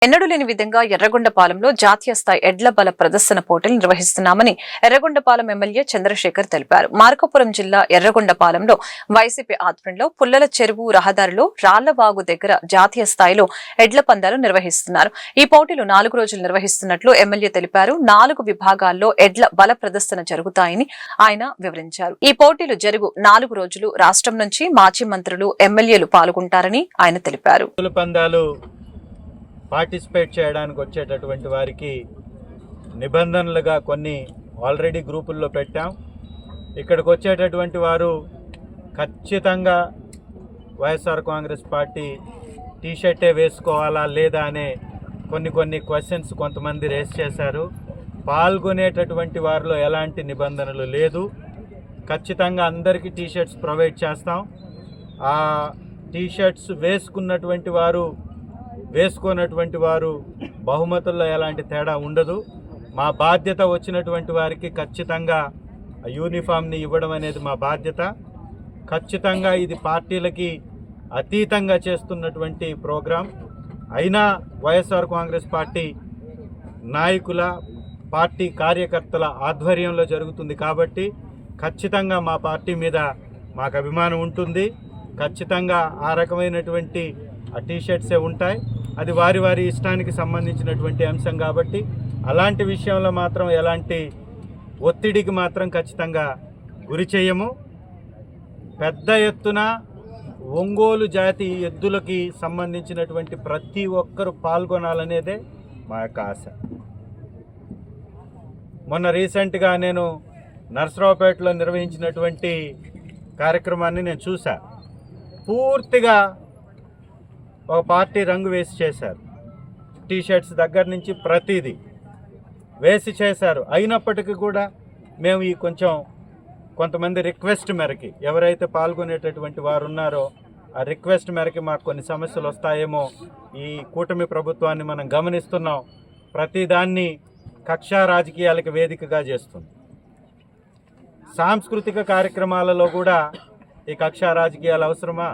ఎన్నడూ లేని విధంగా ఎర్రగొండపాలెంలో జాతీయ స్థాయి ఎడ్ల బల ప్రదర్శన పోటీలు నిర్వహిస్తున్నామని ఎర్రగొండపాలెం ఎమ్మెల్యే చంద్రశేఖర్ తెలిపారు. మార్కాపురం జిల్లా ఎర్రగొండపాలెంలో వైసీపీ ఆధ్వర్యంలో పుల్లల చెరువు రహదారిలో రాళ్లవాగు దగ్గర జాతీయ స్థాయిలో ఎడ్ల పందాలు నిర్వహిస్తున్నారు. ఈ పోటీలు 4 రోజులు నిర్వహిస్తున్నట్లు ఎమ్మెల్యే తెలిపారు. 4 విభాగాల్లో ఎడ్ల బల ప్రదర్శన జరుగుతాయని ఆయన వివరించారు. ఈ పోటీలు జరుగు 4 రోజులు రాష్ట్రం నుంచి మాజీ మంత్రులు, ఎమ్మెల్యేలు పాల్గొంటారని ఆయన తెలిపారు. పార్టిసిపేట్ చేయడానికి వచ్చేటటువంటి వారికి నిబంధనలుగా కొన్ని ఆల్రెడీ గ్రూపుల్లో పెట్టాం. ఇక్కడికి వచ్చేటటువంటి వారు ఖచ్చితంగా వైఎస్ఆర్ కాంగ్రెస్ పార్టీ టీషర్టే వేసుకోవాలా లేదా అనే కొన్ని క్వశ్చన్స్ కొంతమంది రేస్ చేశారు. పాల్గొనేటటువంటి వారిలో ఎలాంటి నిబంధనలు లేదు. ఖచ్చితంగా అందరికీ టీషర్ట్స్ ప్రొవైడ్ చేస్తాం. ఆ టీషర్ట్స్ వేసుకున్నటువంటి వారు బహుమతుల్లో ఎలాంటి తేడా ఉండదు. మా బాధ్యత వచ్చినటువంటి వారికి ఖచ్చితంగా యూనిఫామ్ని ఇవ్వడం అనేది మా బాధ్యత. ఖచ్చితంగా ఇది పార్టీలకి అతీతంగా చేస్తున్నటువంటి ప్రోగ్రాం. అయినా వైఎస్ఆర్ కాంగ్రెస్ పార్టీ నాయకుల, పార్టీ కార్యకర్తల ఆధ్వర్యంలో జరుగుతుంది కాబట్టి ఖచ్చితంగా మా పార్టీ మీద మాకు అభిమానం ఉంటుంది. ఖచ్చితంగా ఆ రకమైనటువంటి ఆ టీషర్ట్సే ఉంటాయి. అది వారి ఇష్టానికి సంబంధించినటువంటి అంశం కాబట్టి అలాంటి విషయంలో మాత్రం ఎలాంటి ఒత్తిడికి మాత్రం ఖచ్చితంగా గురి చేయము. పెద్ద ఎత్తున ఒంగోలు జాతి ఎద్దులకి సంబంధించినటువంటి ప్రతి ఒక్కరు పాల్గొనాలనేదే మా యొక్క ఆశ. మొన్న రీసెంట్గా నేను నర్సరావుపేటలో నిర్వహించినటువంటి కార్యక్రమాన్ని నేను చూసా. పూర్తిగా ఒక పార్టీ రంగు వేసి చేశారు. టీషర్ట్స్ దగ్గర నుంచి ప్రతిదీ వేసి చేశారు. అయినప్పటికీ కూడా మేము ఈ కొంతమంది రిక్వెస్ట్ మేరకి, ఎవరైతే పాల్గొనేటటువంటి వారు ఉన్నారో ఆ రిక్వెస్ట్ మేరకి మాకు కొన్ని సమస్యలు వస్తాయేమో ఈ కూటమి ప్రభుత్వాన్ని మనం గమనిస్తున్నాం. ప్రతిదాన్ని కక్షా రాజకీయాలకు వేదికగా చేస్తుంది. సాంస్కృతిక కార్యక్రమాలలో కూడా ఈ కక్షా రాజకీయాలు అవసరమా?